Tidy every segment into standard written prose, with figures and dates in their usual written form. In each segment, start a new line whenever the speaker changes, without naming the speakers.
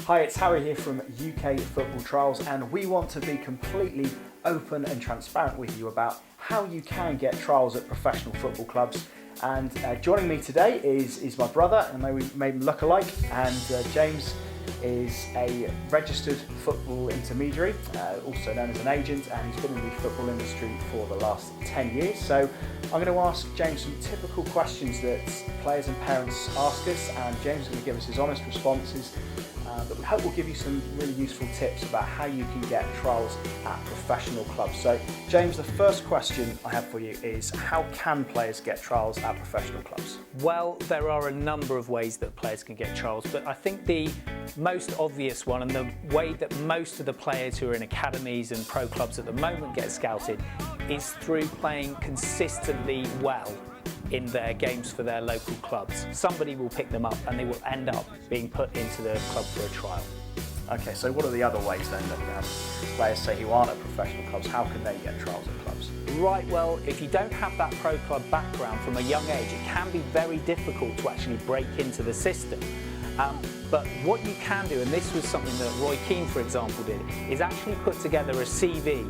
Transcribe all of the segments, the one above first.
Hi, it's Harry here from UK Football Trials, and we want to be completely open and transparent with you about how you can get trials at professional football clubs. And joining me today is my brother, and we made him look alike, and James is a registered football intermediary, also known as an agent, and he's been in the football industry for the last 10 years. So I'm going to ask James some typical questions that players and parents ask us, and James is going to give us his honest responses that we hope will give you some really useful tips about how you can get trials at professional clubs. So James, the first question I have for you is, how can players get trials at professional clubs?
Well, there are a number of ways that players can get trials, but I think the most obvious one, and the way that most of the players who are in academies and pro clubs at the moment get scouted, is through playing consistently well in their games for their local clubs. Somebody will pick them up and they will end up being put into the club for a trial.
Okay, so what are the other ways then that players say who aren't at professional clubs, how can they get trials at clubs?
Right, well, if you don't have that pro club background from a young age, it can be very difficult to actually break into the system. But what you can do, and this was something that Roy Keane, for example, did, is actually put together a CV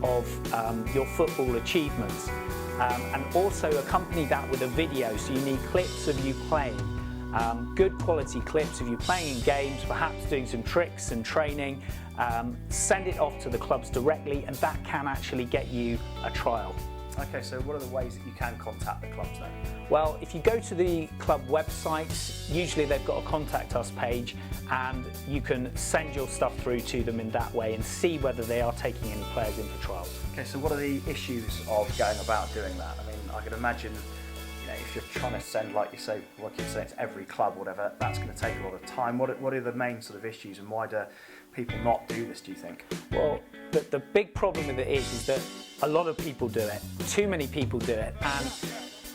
of your football achievements. And also accompany that with a video, so you need clips of you playing, good quality clips of you playing in games, perhaps doing some tricks and training. Send it off to the clubs directly, and that can actually get you a trial.
Okay, so what are the ways that you can contact the clubs then?
Well, if you go to the club websites, usually they've got a contact us page, and you can send your stuff through to them in that way and see whether they are taking any players in for trials.
Okay, so what are the issues of going about doing that? I mean, I can imagine, if you're trying to send, like you say, to every club or whatever, that's going to take a lot of time. What are the main sort of issues, and why do people not do this, do you think?
Well, the big problem with it is that a lot of people do it. Too many people do it, and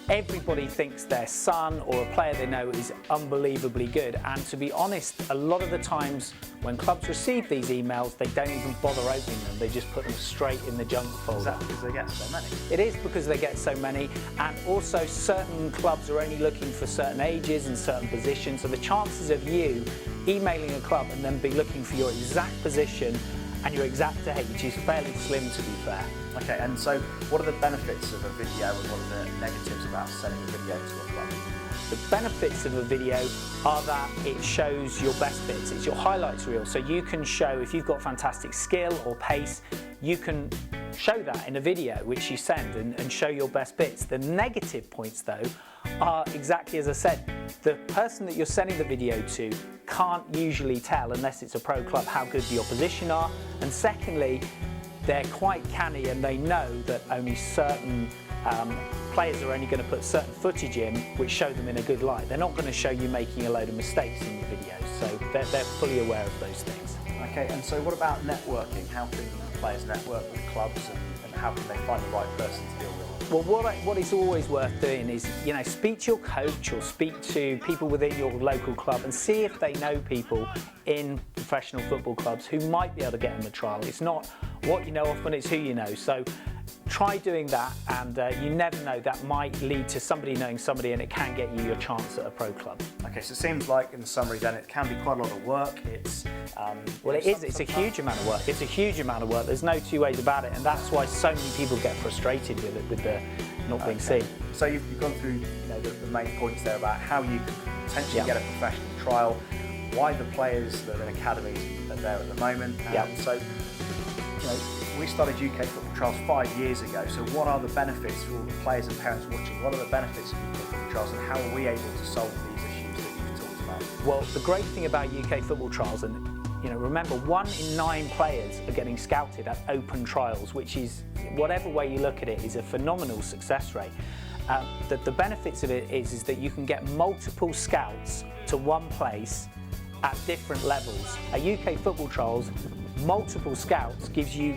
everybody thinks their son or a player they know is unbelievably good. And to be honest, a lot of the times when clubs receive these emails, they don't even bother opening them. They just put them straight in the junk folder.
Is that because they get so many?
It is because they get so many, and also certain clubs are only looking for certain ages and certain positions. So the chances of you emailing a club and then be looking for your exact position and your exact age is fairly slim, to be fair.
Okay, and so what are the benefits of a video and what are the negatives about sending a video to a club?
The benefits of a video are that it shows your best bits. It's your highlights reel, so you can show if you've got fantastic skill or pace, you can show that in a video which you send and show your best bits. The negative points though are exactly as I said. The person that you're sending the video to can't usually tell, unless it's a pro club, how good the opposition are, and secondly, they're quite canny and they know that only certain players are only going to put certain footage in which show them in a good light. They're not going to show you making a load of mistakes in your videos, so they're fully aware of those things.
Okay, and so what about networking? How can players network with clubs, and how can they find the right person to deal with?
Well, what is always worth doing is, speak to your coach or speak to people within your local club and see if they know people in professional football clubs who might be able to get them a trial. It's not what you know often, it's who you know. So try doing that, and you never know, that might lead to somebody knowing somebody, and it can get you your chance at a pro club.
Okay, so it seems like, in summary then, it can be quite a lot of work. It's
well, it is. It's a huge amount of work. It's a huge amount of work. There's no two ways about it, and that's why so many people get frustrated with it, with the not being seen.
So you've gone through the main points there about how you can potentially get a professional trial, why the players that are in academies are there at the moment. So we started UK Football Trials 5 years ago, so what are the benefits for all the players and parents watching? What are the benefits of UK Football Trials, and how are we able to solve these issues that you've talked about?
Well, the great thing about UK Football Trials, and remember, 1 in 9 players are getting scouted at open trials, which is, whatever way you look at it, is a phenomenal success rate. The benefits of it is that you can get multiple scouts to one place at different levels. At UK Football Trials, multiple scouts gives you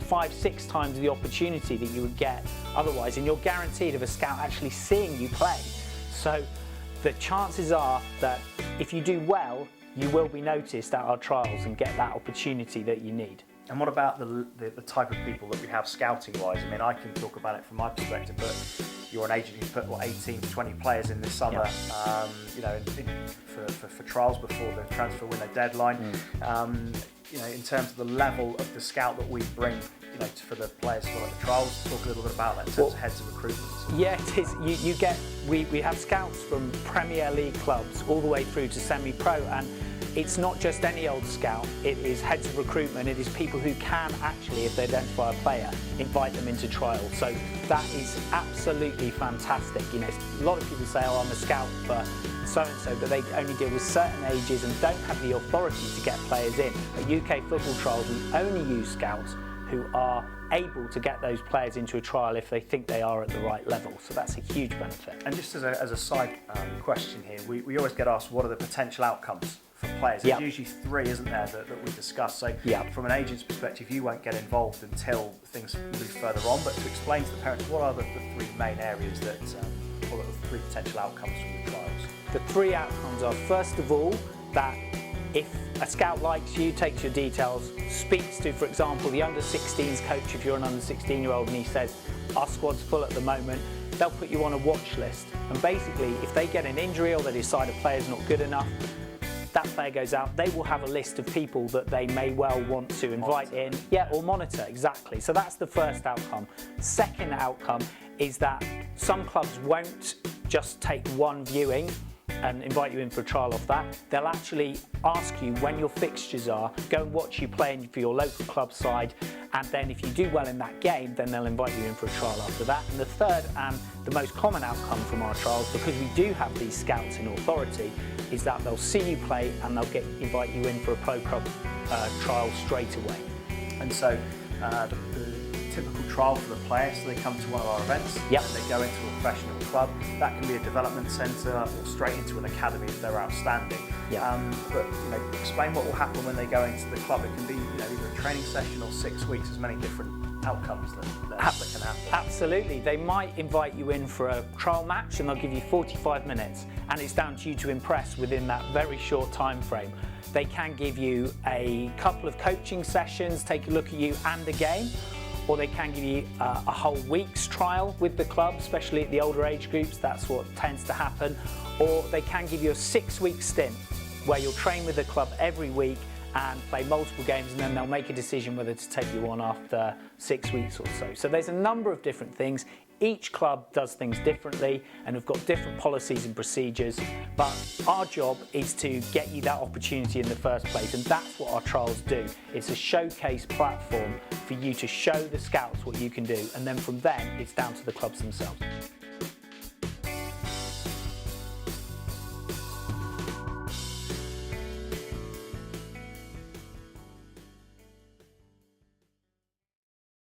5-6 times the opportunity that you would get otherwise, and you're guaranteed of a scout actually seeing you play. So the chances are that if you do well, you will be noticed at our trials and get that opportunity that you need.
And what about the type of people that we have scouting-wise? I mean, I can talk about it from my perspective, but you're an agent who's put 18 to 20 players in this summer, for for trials before the transfer window deadline. In terms of the level of the scout that we bring, for the players for the trials. Talk a little bit about that in terms of heads of recruitment.
Yeah, it is. We have scouts from Premier League clubs all the way through to semi-pro, and it's not just any old scout. It is heads of recruitment. It is people who can actually, if they identify a player, invite them into trial. So that is absolutely fantastic. A lot of people say, "Oh, I'm a scout for so-and-so," but they only deal with certain ages and don't have the authority to get players in. At UK Football Trials, we only use scouts who are able to get those players into a trial if they think they are at the right level. So that's a huge benefit.
And just as a side question here, we always get asked what are the potential outcomes for players. There's usually three, isn't there, that we discuss. So from an agent's perspective, you won't get involved until things move further on, but to explain to the parents, what are the three main areas that, or the three potential outcomes from the trials?
The three outcomes are, first of all, that if a scout likes you, takes your details, speaks to, for example, the under-16s coach, if you're an under-16-year-old, and he says, our squad's full at the moment, they'll put you on a watch list. And basically, if they get an injury or they decide a player's not good enough, that player goes out, they will have a list of people that they may well want to invite in. Yeah, or monitor, exactly. So that's the first outcome. Second outcome is that some clubs won't just take one viewing and invite you in for a trial off that. They'll actually ask you when your fixtures are, go and watch you playing for your local club side, and then if you do well in that game, then they'll invite you in for a trial after that. And the third and the most common outcome from our trials, because we do have these scouts in authority, is that they'll see you play and they'll invite you in for a pro club trial straight away.
And so the typical trial for the player, so they come to one of our events, and they go into a professional club. That can be a development centre or straight into an academy if they're outstanding. But explain what will happen when they go into the club. It can be either a training session or 6 weeks. There's many different outcomes that can happen.
Absolutely. They might invite you in for a trial match and they'll give you 45 minutes, and it's down to you to impress within that very short time frame. They can give you a couple of coaching sessions, take a look at you and a game, or they can give you a whole week's trial with the club, especially at the older age groups. That's what tends to happen. Or they can give you a 6-week stint where you'll train with the club every week and play multiple games, and then they'll make a decision whether to take you on after 6 weeks or so. So there's a number of different things. Each club does things differently and have got different policies and procedures, but our job is to get you that opportunity in the first place, and that's what our trials do. It's a showcase platform for you to show the scouts what you can do, and then from then it's down to the clubs themselves.